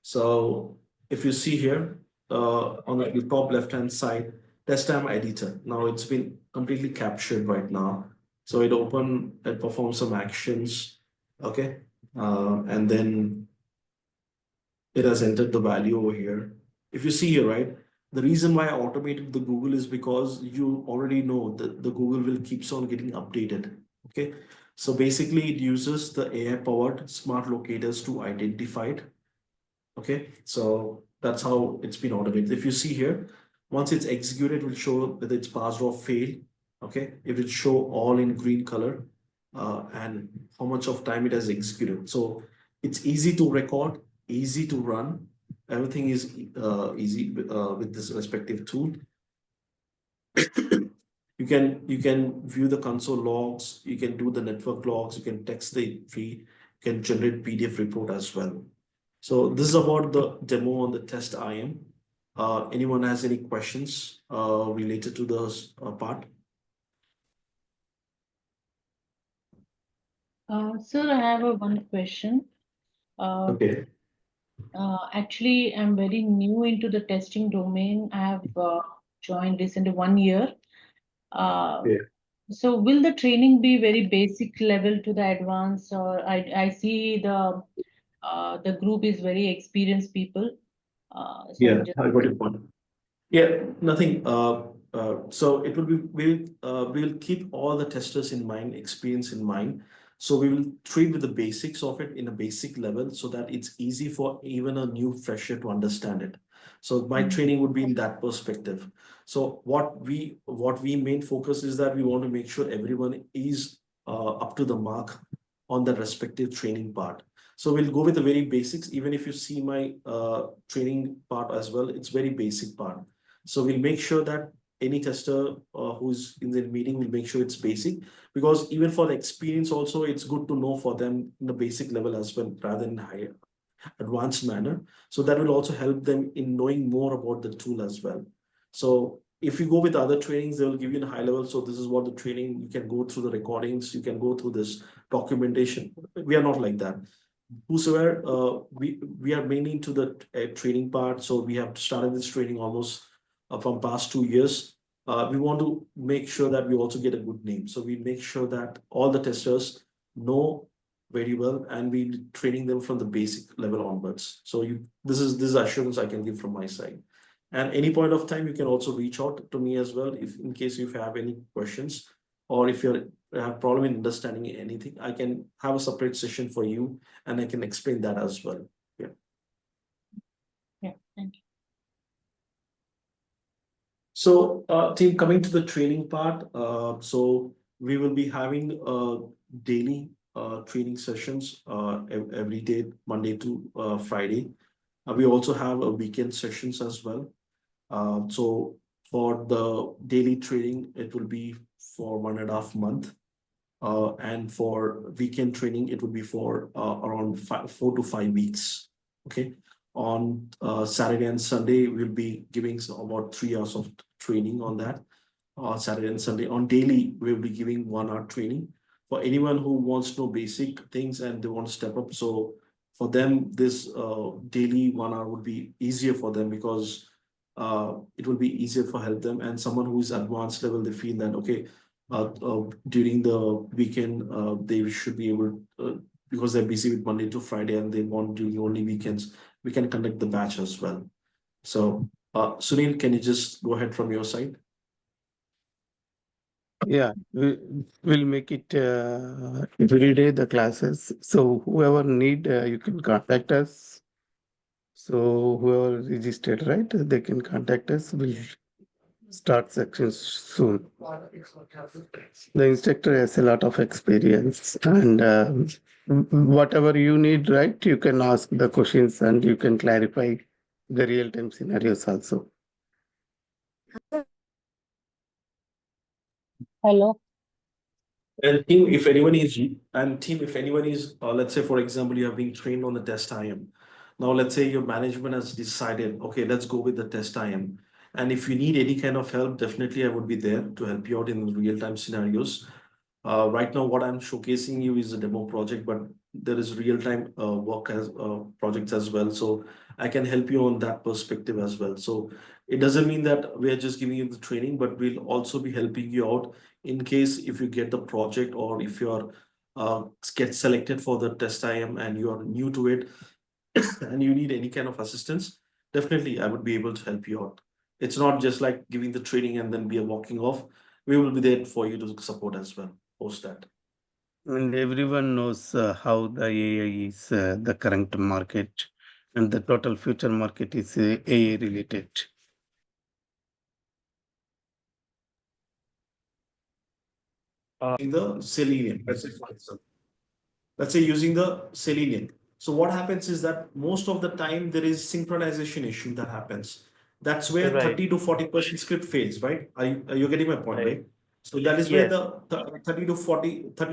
So if you see here on the top left hand side, Testim editor. Now it's been completely captured right now. So it performs some actions. Okay. And then it has entered the value over here. If you see here, right, the reason why I automated the Google is because you already know that the Google will keeps on getting updated. Okay. So basically it uses the AI powered smart locators to identify it. Okay. So that's how it's been automated. If you see here, once it's executed, it will show whether it's passed or failed. Okay. It will show all in green color and how much of time it has executed. So it's easy to record, easy to run. Everything is easy with this respective tool. You can view the console logs, you can do the network logs, you can text the entry, you can generate PDF report as well. So this is about the demo on the test IM. Anyone has any questions related to this part? Sir, I have one question. Okay. Actually, I'm very new into the testing domain. I have joined recently 1 year. Yeah. So will the training be very basic level to the advanced, or I see the group is very experienced people. So Yeah, I'm just I got your point. Yeah, nothing. So it will be, we'll keep all the testers in mind, experience in mind. So we will treat with the basics of it in a basic level so that it's easy for even a new fresher to understand it. So my training would be in that perspective. So what we main focus is that we want to make sure everyone is up to the mark on the respective training part. So we'll go with the very basics. Even if you see my training part as well, it's very basic part. So we'll make sure that any tester who's in the meeting will make sure it's basic, because even for the experience also, it's good to know for them in the basic level as well, rather than higher advanced manner. So that will also help them in knowing more about the tool as well. So if you go with other trainings, they will give you a high level. So this is what the training, you can go through the recordings, you can go through this documentation. We are not like that. Whosoever, we are mainly into the training part. So we have started this training almost from past 2 years. We want to make sure that we also get a good name. So we make sure that all the testers know very well, and we training them from the basic level onwards. So this is assurance I can give from my side. And any point of time, you can also reach out to me as well if in case you have any questions, or if you have problem in understanding anything, I can have a separate session for you and I can explain that as well. yeah. Thank you. So, team, coming to the training part, so we will be having daily training sessions every day, Monday to Friday. We also have a weekend sessions as well. So for the daily training, it will be for 1.5 month. And for weekend training, it would be for around 4 to 5 weeks. Okay. On Saturday and Sunday, we'll be giving about 3 hours of training on that. Saturday and Sunday. On daily, we'll be giving 1 hour training for anyone who wants to know basic things and they want to step up. So for them, this daily 1 hour would be easier for them, because it will be easier for help them. And someone who is advanced level, they feel that, okay, during the weekend, they should be able, because they're busy with Monday to Friday and they want to do only weekends, we can conduct the batch as well. So, Sunil, can you just go ahead from your side? Yeah, we'll make it every day the classes. So whoever need, you can contact us. So whoever registered, right, they can contact us. We'll start sections soon. The instructor has a lot of experience, and whatever you need, right, you can ask the questions and you can clarify the real-time scenarios also. Hello. And team, if anyone is, let's say, for example, you have been trained on the test IM. Now, let's say your management has decided, okay, let's go with the test IM. And if you need any kind of help, definitely I would be there to help you out in real-time scenarios. Right now, what I'm showcasing you is a demo project, but there is real-time work as projects as well. So I can help you on that perspective as well. So it doesn't mean that we are just giving you the training, but we'll also be helping you out in case if you get the project, or if you're get selected for the test IM and you are new to it and you need any kind of assistance, definitely I would be able to help you out. It's not just like giving the training and then we are walking off. We will be there for you to support as well post that. And everyone knows how the AI is the current market, and the total future market is AI related. In the Selenium, let's say for example, let's say using the Selenium. So what happens is that most of the time there is synchronization issue that happens. That's where Right. 30 to 40% script fails, right? Are you getting my point, Right. right? So that is where Yes. the 30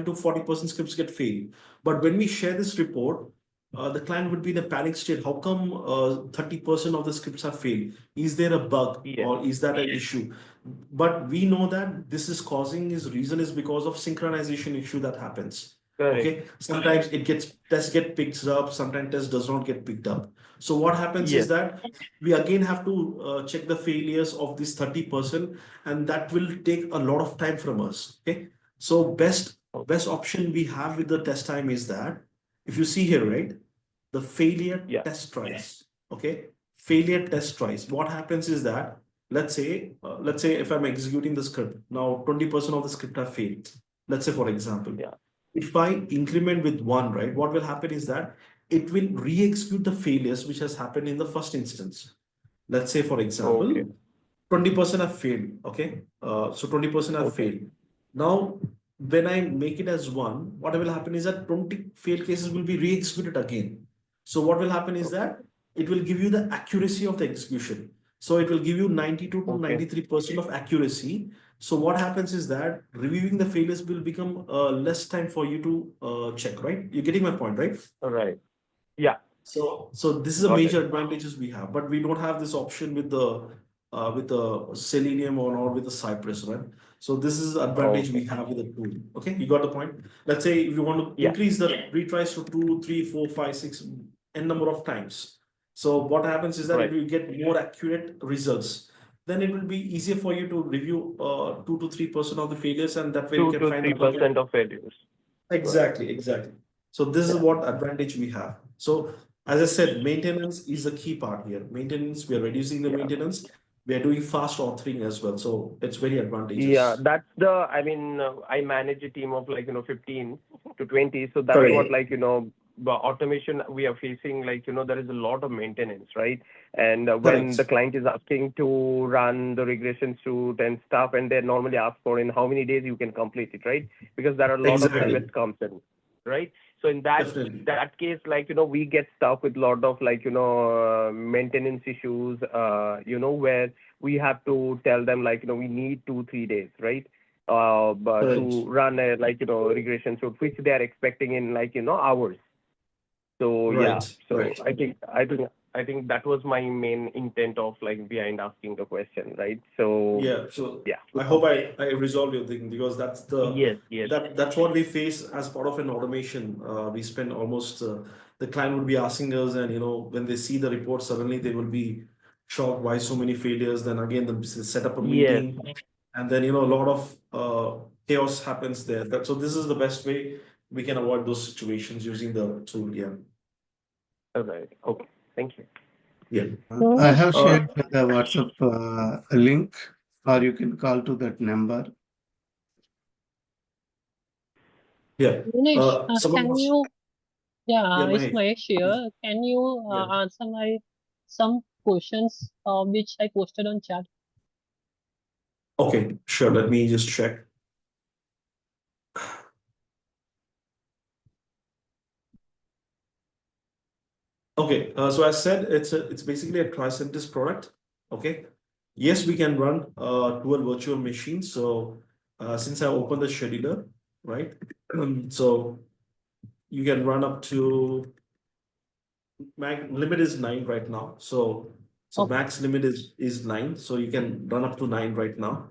to 40% scripts get failed. But when we share this report, the client would be in a panic state. How come 30% of the scripts have failed? Is there a bug, Yes. or is that an issue? But we know that this is causing, his reason is because of synchronization issue that happens. Correct. Okay, sometimes test get picked up, sometimes test does not get picked up. So what happens Yes. is that we again have to check the failures of this 30%, and that will take a lot of time from us. Okay, so best option we have with the test time is that if you see here, right, the failure Yeah. test tries. Okay, failure test tries. What happens is that let's say if I'm executing the script now, 20% of the script have failed. Let's say, for example, Yeah. if I increment with 1, right, what will happen is that it will re-execute the failures which has happened in the first instance. Let's say, for example, Okay. 20% have failed. Okay. So 20% have Okay. failed. Now, when I make it as 1, what will happen is that 20 failed cases will be re-executed again. So what will happen is that it will give you the accuracy of the execution. So it will give you 92 to Okay. 93% of accuracy. So what happens is that reviewing the failures will become less time for you to check, right? You're getting my point, right? All right. Yeah. So this is a Got major it. advantages we have, but we don't have this option with the Selenium or not with the Cypress, right? So this is the advantage we Okay. have with the tool. Okay, you got the point. Let's say if you want to Yeah. increase the retries to 2, 3, 4, 5, 6, n number of times. So what happens is that if Right. you get more accurate results, then it will be easier for you to review 2 to 3% of the failures, and that way you 2 can to find the bug. 3% of failures. Right. Exactly. So this is Yeah. what advantage we have. So as I said, maintenance is the key part here. Maintenance, we are reducing the Yeah. maintenance. We are doing fast authoring as well. So it's very Yeah. advantageous. That's I mean, I manage a team of 15 to 20. So that's what Correct. the automation we are facing, there is a lot of maintenance, right? And when the Correct. client is asking to run the regression suite and stuff, and they normally ask for in how many days you can complete it, right? Because there are a lot of Exactly. requests comes in, right? So in Definitely. that case, we get stuck with a lot of maintenance issues, where we have to tell them we need 2-3 days, right? But Correct. to run a regression suite, which they are expecting in hours. So yeah, Right. so Right. I think that was my main intent of behind asking the question, right? So Yeah. So yeah. I hope I resolve your thing, because Yes. that's what we face as part of an automation. We spend almost the client would be asking us, and when they see the report, suddenly they will be shocked why so many failures. Then again, they set up a Yes. meeting, and then a lot of chaos happens there. So this is the best way we can avoid those situations using the tool. Yeah. All right. Okay. Thank you. Yeah. I have Uh, shared the WhatsApp link, or you can call to that number. yeah. Dinesh, Someone can was, you, yeah, it's Mahesh. Mahesh here. Can you Yeah. answer my some questions which I posted on chat? Okay, sure. Let me just check. Okay, so as said, it's basically a Tricentis product. Okay, yes, we can run dual virtual machines. So since I opened the scheduler, right? So you can run up to limit is 9 right now. So Okay. max limit is 9. So you can run up to 9 right now.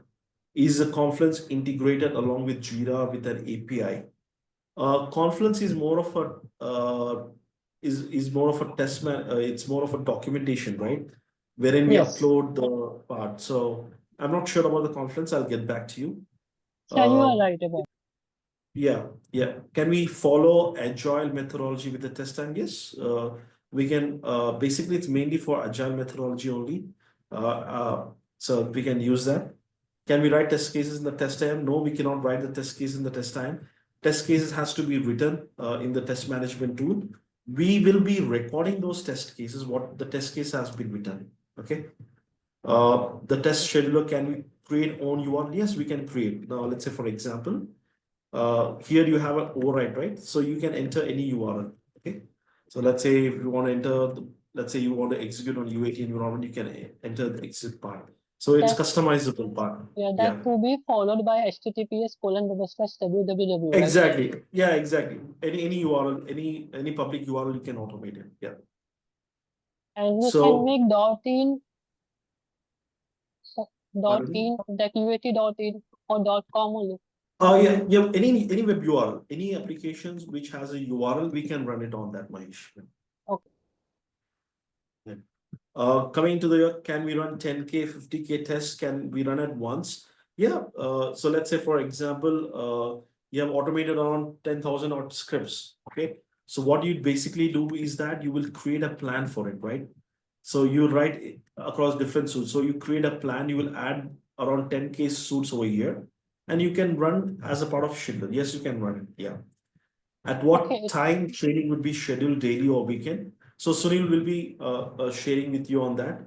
Is the Confluence integrated along with Jira with an API? Confluence is more of a is more of a test man. It's more of a documentation, right? Wherein we Yes. upload the part. So I'm not sure about the Confluence. I'll get back to you. Yeah, you are Uh, right about. yeah. Can we follow agile methodology with the test time? Yes. We can. Basically, it's mainly for agile methodology only. So we can use that. Can we write test cases in the test time? No, we cannot write the test case in the test time. Test cases has to be written in the test management tool. We will be recording those test cases, what the test case has been written. Okay. The test scheduler, can we create own URL? Yes, we can create. Now, let's say, for example, here you have an override, right? So you can enter any URL. Okay. So let's say if you want to enter, let's say you want to execute on UAT environment, you can enter the exit part. So it's That, customizable part. yeah, Yeah. that to be followed by https://www, right? Exactly. Yeah, exactly. Any URL, any public URL, you can automate it. Yeah. And we can So, make .in, pardon me? that UAT.in or .com only. Yeah, yeah. Any web URL, any applications which has a URL, we can run it on that, Mahesh. Okay. Yeah. Coming to can we run 10K, 50K tests? Can we run at once? Yeah. So let's say, for example, you have automated around 10,000 odd scripts. Okay. So what you basically do is that you will create a plan for it, right? So you write it across different suits. So you create a plan, you will add around 10K suits over here, and you can run as a part of schedule. Yes, you can run it. Yeah. At what Okay. time training would be scheduled, daily or weekend? So Sunil will be sharing with you on that.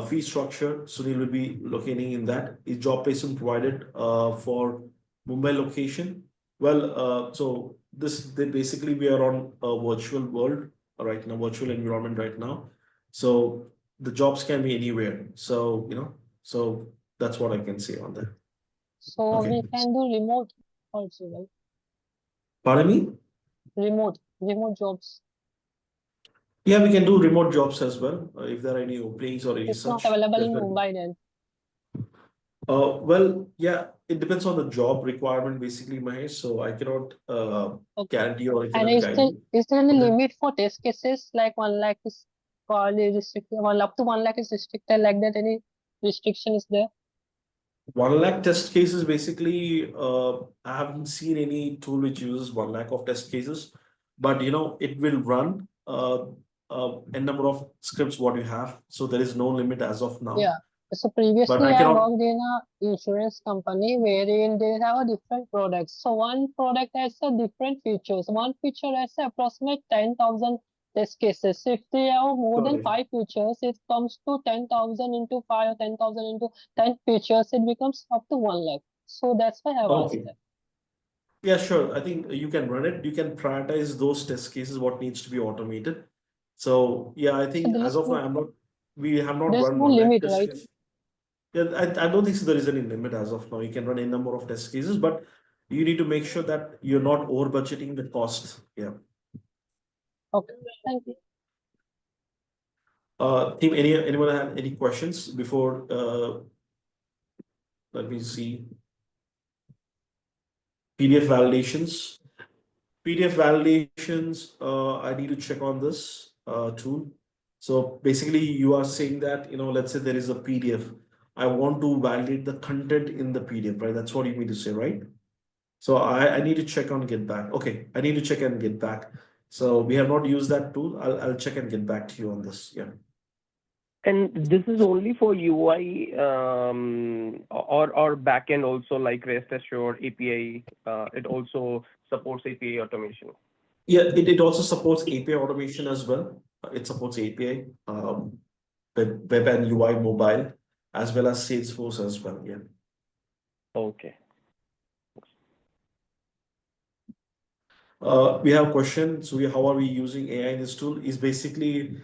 Fee structure, Sunil will be locating in that. Is job placement provided for Mumbai location? Well, so they basically we are on a virtual world right now, virtual environment right now. So the jobs can be anywhere. So so that's what I can say on that. So Okay. we can do remote also, right? Pardon me? Remote jobs. Yeah, we can do remote jobs as well, if there are any openings or any It's not such. available in Definitely. Mumbai then. Well, yeah, it depends on the job requirement, basically, Mahesh. So I cannot Okay. guarantee or I And cannot guide you. is there any Okay. limit for test cases? Like 1 lakh is probably restricted, up to 1 lakh is restricted, like that. Any restriction is there? 1 lakh test cases, basically, I haven't seen any tool which uses 1 lakh of test cases, but it will run a number of scripts what you have. So there is no limit as of now. Yeah. So But previously I I cannot. worked in a insurance company wherein they have a different products. So one product has a different features. One feature has approximate 10,000 test cases. So if they have more than Got it. 5 features, it comes to 10,000 into 5 or 10,000 into 10 features. It becomes up to 1 lakh. So that's why I have asked Okay. that. Yeah, sure. I think you can run it. You can prioritize those test cases, what needs to be automated. So yeah, I So think as of now, we have not there's run no 1 lakh limit, test right? case. Yeah, I don't think so there is any limit as of now. You can run a number of test cases, but you need to make sure that you're not over budgeting the cost. Yeah. Okay. Thank you. Team, anyone have any questions before let me see. PDF validations. PDF validations, I need to check on this tool. So basically you are saying that, let's say there is a PDF. I want to validate the content in the PDF, right? That's what you mean to say, right? So I need to check on get back. Okay, I need to check and get back. So we have not used that tool. I'll check and get back to you on this. Yeah. And this is only for UI or backend also, like REST assured API. It also supports API automation. Yeah, it also supports API automation as well. It supports API, web and UI mobile, as well as Salesforce as well. Yeah. Okay. We have a question. So how are we using AI in this tool? Is basically